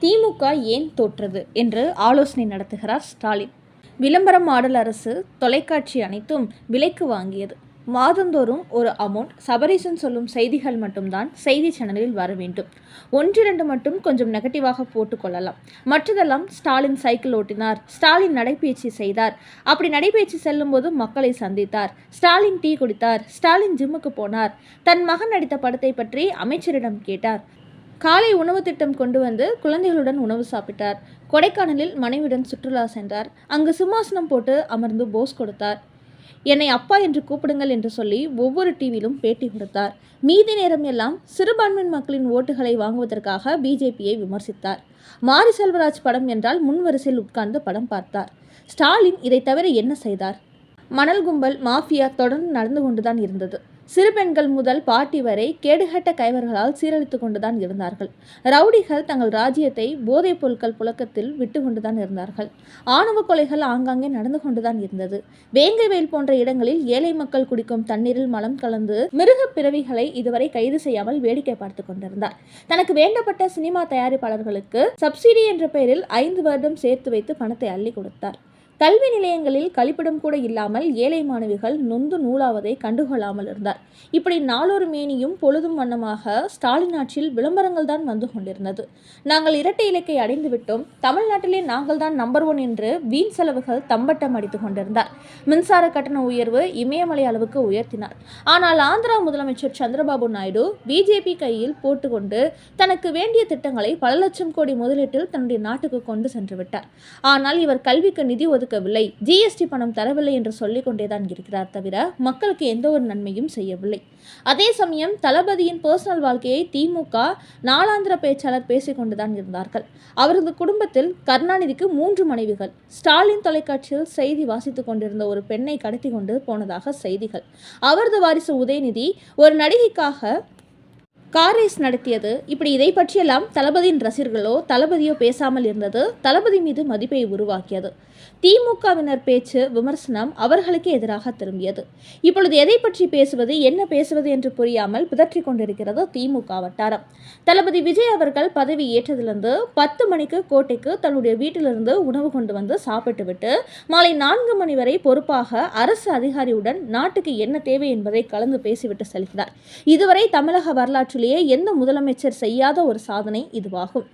திமுக ஏன் தோற்றது என்று ஆலோசனை நடத்துகிறார் ஸ்டாலின். விளம்பரம் மாடல் அரசு தொலைக்காட்சி அனைத்தும் விலைக்கு வாங்கியது. மாதந்தோறும் ஒரு அமௌண்ட் சபரீசன் சொல்லும் செய்திகள் மட்டும்தான் செய்தி சேனலில் வர வேண்டும். 1-2 மட்டும் கொஞ்சம் நெகட்டிவாக போட்டுக்கொள்ளலாம். மற்றதெல்லாம் ஸ்டாலின் சைக்கிள் ஓட்டினார், ஸ்டாலின் நடைபயிற்சி செய்தார், அப்படி நடைபயிற்சி செல்லும்போது மக்களை சந்தித்தார், ஸ்டாலின் டீ குடித்தார், ஸ்டாலின் ஜிம்முக்கு போனார், தன் மகன் நடித்த படத்தை பற்றி அமைச்சரிடம் கேட்டார், காலை உணவு திட்டம் கொண்டு வந்து குழந்தைகளுடன் உணவு சாப்பிட்டார், கொடைக்கானலில் மனைவியுடன் சுற்றுலா சென்றார், அங்கு சிம்மாசனம் போட்டு அமர்ந்து போஸ் கொடுத்தார், என்னை அப்பா என்று கூப்பிடுங்கள் என்று சொல்லி ஒவ்வொரு டிவியிலும் பேட்டி கொடுத்தார். மீதி நேரம் எல்லாம் சிறுபான்மை மக்களின் ஓட்டுகளை வாங்குவதற்காக பிஜேபியை விமர்சித்தார். மாரி செல்வராஜ் படம் என்றால் முன்வரிசையில் உட்கார்ந்து படம் பார்த்தார். ஸ்டாலின் இதை தவிர என்ன செய்தார்? மணல் கும்பல் மாஃபியா தொடர்ந்து நடந்து கொண்டுதான் இருந்தது. சிறு பெண்கள் முதல் பாட்டி வரை கேடுகட்ட கைவர்களால் சீரழித்து கொண்டுதான் இருந்தார்கள். ரவுடிகள் தங்கள் ராஜ்யத்தை போதைப் பொருட்கள் புழக்கத்தில் விட்டு கொண்டுதான் இருந்தார்கள். ஆணவ கொலைகள் ஆங்காங்கே நடந்து கொண்டுதான் இருந்தது. வேங்கைவேல் போன்ற இடங்களில் ஏழை மக்கள் குடிக்கும் தண்ணீரில் மலம் கலந்து மிருக பிறவிகளை இதுவரை கைது செய்யாமல் வேடிக்கை பார்த்து கொண்டிருந்தார். தனக்கு வேண்டப்பட்ட சினிமா தயாரிப்பாளர்களுக்கு சப்சிடி என்ற பெயரில் 5 வருடம் சேர்த்து வைத்து பணத்தை அள்ளி கொடுத்தார். கல்வி நிலையங்களில் கழிப்பிடம் கூட இல்லாமல் ஏழை மாணவிகள் நொந்து நூலாவதை கண்டுகொள்ளாமல் இருந்தார். இப்படி நாளொரு மேனியும் பொழுதும் வண்ணமாக ஸ்டாலின் ஆட்சியில் விளம்பரங்கள் தான் வந்து கொண்டிருந்தது. நாங்கள் இரட்டை இலக்கை அடைந்து விட்டோம், தமிழ்நாட்டிலே நாங்கள் தான் நம்பர் 1 என்று வீண் செலவுகள் தம்பட்டம் அடித்து கொண்டிருந்தார். மின்சார கட்டண உயர்வு இமயமலை அளவுக்கு உயர்த்தினார். ஆனால் ஆந்திரா முதலமைச்சர் சந்திரபாபு நாயுடு பிஜேபி கையில் போட்டுக்கொண்டு தனக்கு வேண்டிய திட்டங்களை பல லட்சம் கோடி முதலீட்டில் தன்னுடைய நாட்டுக்கு கொண்டு சென்று விட்டார். ஆனால் இவர் கல்விக்கு நிதி ஒதுக்கவில்லை, ஜிஎஸ்டி பணம் தரவில்லை என்று சொல்லிக் கொண்டேதான் இருக்கிறார் தவிர மக்களுக்கு எந்த ஒரு நன்மையும் செய்யவில்லை. அதே சமயம் தளபதியின் பர்சனல் வாழ்க்கையை திமுக நாளாந்திர பேச்சாளர் பேசிக் கொண்டுதான் இருந்தார்கள். அவரது குடும்பத்தில் கருணாநிதிக்கு 3 மனைவிகள். ஸ்டாலின் தொலைக்காட்சியில் செய்தி வாசித்துக் கொண்டிருந்த ஒரு பெண்ணை கடத்தி கொண்டு போனதாக செய்திகள். அவரது வாரிசு உதயநிதி ஒரு நடிகைக்காக கார் ரேஸ் நடத்தியது. இப்படி இதை பற்றியெல்லாம் தளபதியின் ரசிகர்களோ தளபதியோ பேசாமல் இருந்தது தளபதி மீது மதிப்பை உருவாக்கியது. திமுகவினர் பேச்சு விமர்சனம் அவர்களுக்கு எதிராக திரும்பியது. இப்பொழுது எதை பற்றி பேசுவது, என்ன பேசுவது என்று புரியாமல் பிதற்றிக் கொண்டிருக்கிறது திமுக வட்டாரம். தளபதி விஜய் அவர்கள் பதவி ஏற்றதிலிருந்து 10 மணிக்கு கோட்டைக்கு தன்னுடைய வீட்டிலிருந்து உணவு கொண்டு வந்து சாப்பிட்டு விட்டு மாலை 4 மணி வரை பொறுப்பாக அரசு அதிகாரியுடன் நாட்டுக்கு என்ன தேவை என்பதை கலந்து பேசிவிட்டு செல்கிறார். இதுவரை தமிழக வரலாற்றிலேயே எந்த முதலமைச்சர் செய்யாத ஒரு சாதனை இதுவாகும்.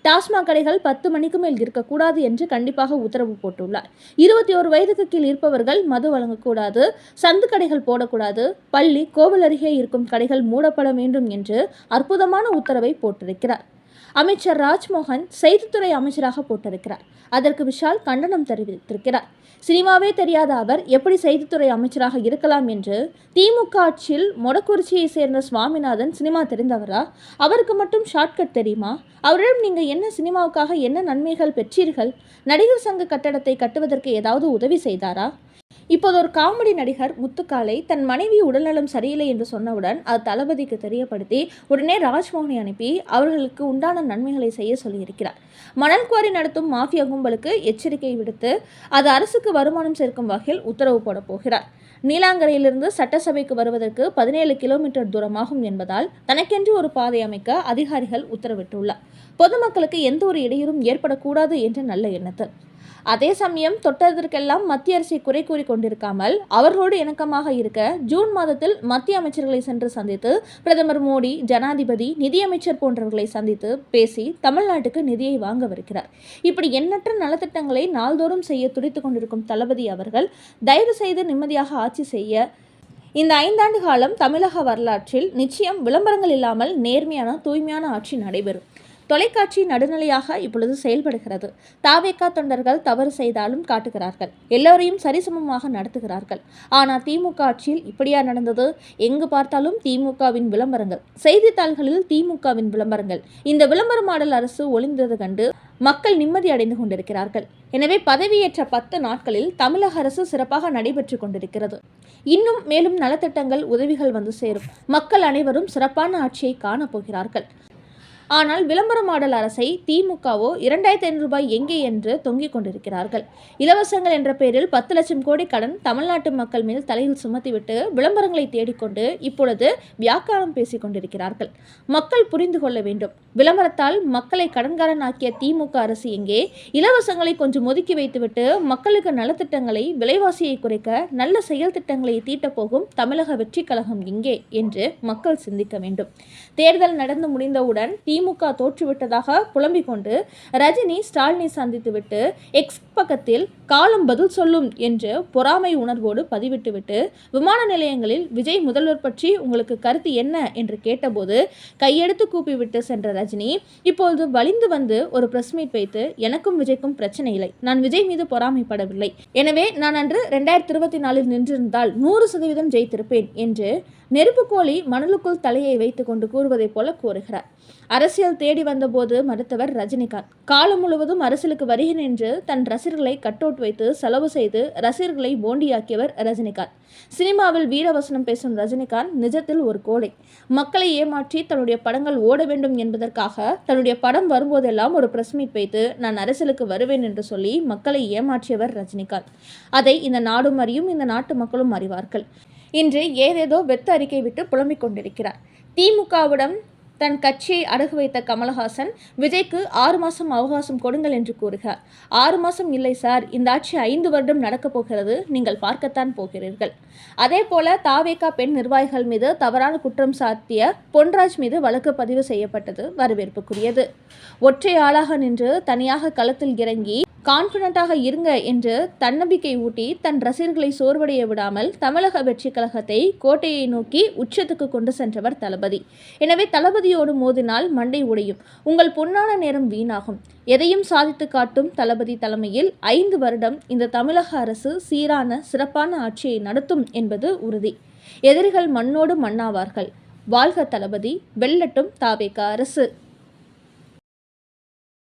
டாஸ்மாக் கடைகள் 10 மணிக்கு மேல் இருக்கக்கூடாது என்று கண்டிப்பாக உத்தரவு போட்டுள்ளார். 21 வயதுக்கு கீழ் இருப்பவர்கள் மது வழங்கக்கூடாது, சந்து கடைகள் போடக்கூடாது, பள்ளி கோவில் அருகே இருக்கும் கடைகள் மூடப்பட வேண்டும் என்று அற்புதமான உத்தரவை போட்டிருக்கிறார். அமைச்சர் ராஜ்மோகன் செய்தித்துறை அமைச்சராக போட்டிருக்கிறார். அதற்கு விஷால் கண்டனம் தெரிவித்திருக்கிறார். சினிமாவே தெரியாத அவர் எப்படி செய்தித்துறை அமைச்சராக இருக்கலாம் என்று திமுக ஆட்சியில் மொடக்குறிச்சியை சேர்ந்த சுவாமிநாதன் சினிமா தெரிந்தவரா? அவருக்கு மட்டும் ஷார்ட்கட் தெரியுமா? அவரிடம் நீங்கள் என்ன சினிமாவுக்காக என்ன நன்மைகள் பெற்றீர்கள்? நடிகர் சங்க கட்டடத்தை கட்டுவதற்கு ஏதாவது உதவி செய்தாரா? இப்போது ஒரு காமெடி நடிகர் முத்துக்காலை தன் மனைவி உடல்நலம் சரியில்லை என்று சொன்னவுடன் அது தளபதிக்கு தெரியப்படுத்தி உடனே ராஜ்மோகனை அனுப்பி அவர்களுக்கு உண்டான நன்மைகளை செய்ய சொல்லியிருக்கிறார். மணல் குவாரி நடத்தும் மாஃபியா கும்பலுக்கு எச்சரிக்கை விடுத்து அது அரசுக்கு வருமானம் சேர்க்கும் வகையில் உத்தரவு போட போகிறார். நீலாங்கரையிலிருந்து சட்டசபைக்கு வருவதற்கு 17 கிலோமீட்டர் தூரமாகும் என்பதால் தனக்கென்று ஒரு பாதை அமைக்க அதிகாரிகள் உத்தரவிட்டுள்ளார். பொதுமக்களுக்கு எந்த ஒரு இடையூறும் ஏற்படக்கூடாது என்ற நல்ல எண்ணத்தில். அதே சமயம் தொட்டதற்கெல்லாம் மத்திய அரசை குறை கூறி கொண்டிருக்காமல் அவர்களோடு இணக்கமாக இருக்க ஜூன் மாதத்தில் மத்திய அமைச்சர்களை சென்று சந்தித்து பிரதமர் மோடி, ஜனாதிபதி, நிதியமைச்சர் போன்றவர்களை சந்தித்து பேசி தமிழ்நாட்டுக்கு நிதியை வாங்கவிருக்கிறார். இப்படி எண்ணற்ற நலத்திட்டங்களை நாள்தோறும் செய்ய துடித்துக் கொண்டிருக்கும் தளபதி அவர்கள் தயவு செய்து நிம்மதியாக ஆட்சி செய்ய இந்த 5 ஆண்டு காலம் தமிழக வரலாற்றில் நிச்சயம் விளம்பரங்கள் இல்லாமல் நேர்மையான தூய்மையான ஆட்சி நடைபெறும். தொலைக்காட்சி நடுநிலையாக இப்பொழுது செயல்படுகிறது. தாவேகா தொண்டர்கள் தவறு செய்தாலும் காட்டுகிறார்கள், எல்லோரையும் சரிசமமாக நடத்துகிறார்கள். ஆனால் திமுக ஆட்சியில் இப்படியா நடந்தது? எங்கு பார்த்தாலும் திமுகவின் விளம்பரங்கள், செய்தித்தாள்களில் திமுகவின் விளம்பரங்கள். இந்த விளம்பர மாடல் அரசு ஒளிந்தது கண்டு மக்கள் நிம்மதி அடைந்து கொண்டிருக்கிறார்கள். எனவே பதவியேற்ற 10 நாட்களில் தமிழக அரசு சிறப்பாக நடைபெற்று கொண்டிருக்கிறது. இன்னும் மேலும் நலத்திட்டங்கள் உதவிகள் வந்து சேரும். மக்கள் அனைவரும் சிறப்பான ஆட்சியை காணப்போகிறார்கள். ஆனால் விளம்பர மாடல் அரசை திமுகவோ 2500 ரூபாய் எங்கே என்று தொங்கிக் கொண்டிருக்கிறார்கள். இலவசங்கள் என்ற பெயரில் 10 லட்சம் கோடி கடன் தமிழ்நாட்டு மக்கள் மேல் தலையில் சுமத்திவிட்டு விளம்பரங்களை தேடிக்கொண்டு இப்பொழுது வியாக்காரம் பேசிக் கொண்டிருக்கிறார்கள். மக்கள் புரிந்து கொள்ள வேண்டும். விளம்பரத்தால் மக்களை கடன்காரனாக்கிய திமுக அரசு எங்கே? இலவசங்களை கொஞ்சம் ஒதுக்கி வைத்துவிட்டு மக்களுக்கு நலத்திட்டங்களை, விலைவாசியை குறைக்க நல்ல செயல் திட்டங்களை தீட்டப்போகும் தமிழக வெற்றி கழகம் எங்கே என்று மக்கள் சிந்திக்க வேண்டும். தேர்தல் நடந்து முடிந்தவுடன் திமுக தோற்றுவிட்டதாக புலம்பிக் கொண்டு ரஜினி ஸ்டாலினை சந்தித்துவிட்டு எக்ஸ் பக்கத்தில் காலம் பதில் சொல்லும் என்று பொறாமை உணர்வோடு பதிவிட்டுவிட்டு விமான நிலையங்களில் விஜய் முதல்வர் பற்றி உங்களுக்கு கருத்து என்ன என்று கேட்டபோது கையெடுத்து கூப்பிவிட்டு சென்ற ரஜினி இப்பொழுது வலிந்து வந்து ஒரு பிரஸ் மீட் வைத்து எனக்கும் விஜய்க்கும் பிரச்சனை இல்லை, நான் விஜய் மீது பொறாமைப்படவில்லை, எனவே நான் அன்று 2024 நின்றிருந்தால் 100% ஜெயித்திருப்பேன் என்று நெருப்புக்கோழி மணலுக்குள் தலையை வைத்துக் கொண்டு கூறுவதைப் போல கூறுகிறார். அரசியல் தேடி வந்தபோது மறுத்தவர் ரஜினிகாந்த். காலம் முழுவதும் அரசியலுக்கு வருகிறேன் என்று தன் ரசிகர்களை கட்டவுட் வைத்து செலவு செய்து ரசிகர்களை போண்டியாக்கியவர் ரஜினிகாந்த். சினிமாவில் வீரவசனம் பேசும் ரஜினிகாந்த் நிஜத்தில் ஒரு கோழை. மக்களை ஏமாற்றி தன்னுடைய படங்கள் ஓட வேண்டும் என்பதற்காக தன்னுடைய படம் வரும்போதெல்லாம் ஒரு பிரஸ் மீட் வைத்து நான் அரசியலுக்கு வருவேன் என்று சொல்லி மக்களை ஏமாற்றியவர் ரஜினிகாந்த். அதை இந்த நாடும் அறியும், இந்த நாட்டு மக்களும் அறிவார்கள். இன்று ஏதேதோ வெத்த அறிக்கை விட்டு புலம்பிக் கொண்டிருக்கிறார். திமுகவிடம் தன் கட்சியை அடகு வைத்த கமலஹாசன் விஜய்க்கு 6 மாதம் அவகாசம் கொடுங்கள் என்று கூறுகிறார். 6 மாதம் இல்லை சார், இந்த ஆட்சி 5 வருடம் நடக்கப் போகிறது, நீங்கள் பார்க்கத்தான் போகிறீர்கள். அதே போல தாவேகா பெண் நிர்வாகிகள் மீது தவறான குற்றம் சாட்டிய பொன்ராஜ் மீது வழக்கு பதிவு செய்யப்பட்டது வரவேற்புக்குரியது. ஒற்றை ஆளாக நின்று தனியாக களத்தில் இறங்கி கான்ஃபிடண்டாக இருங்க என்று தன்னம்பிக்கை ஊட்டி தன் ரசிகர்களை சோர்வடைய விடாமல் தமிழக வெற்றி கழகத்தை கோட்டையை நோக்கி உச்சத்துக்கு கொண்டு சென்றவர் தளபதி. எனவே தளபதியோடு மோதினால் மண்டை உடையும், உங்கள் பொன்னான நேரம் வீணாகும். எதையும் சாதித்து காட்டும் தளபதி தலைமையில் 5 வருடம் இந்த தமிழக அரசு சீரான சிறப்பான ஆட்சியை நடத்தும் என்பது உறுதி. எதிரிகள் மண்ணோடு மண்ணாவார்கள். வாழ்க தளபதி, வெல்லட்டும் தாவேகா அரசு.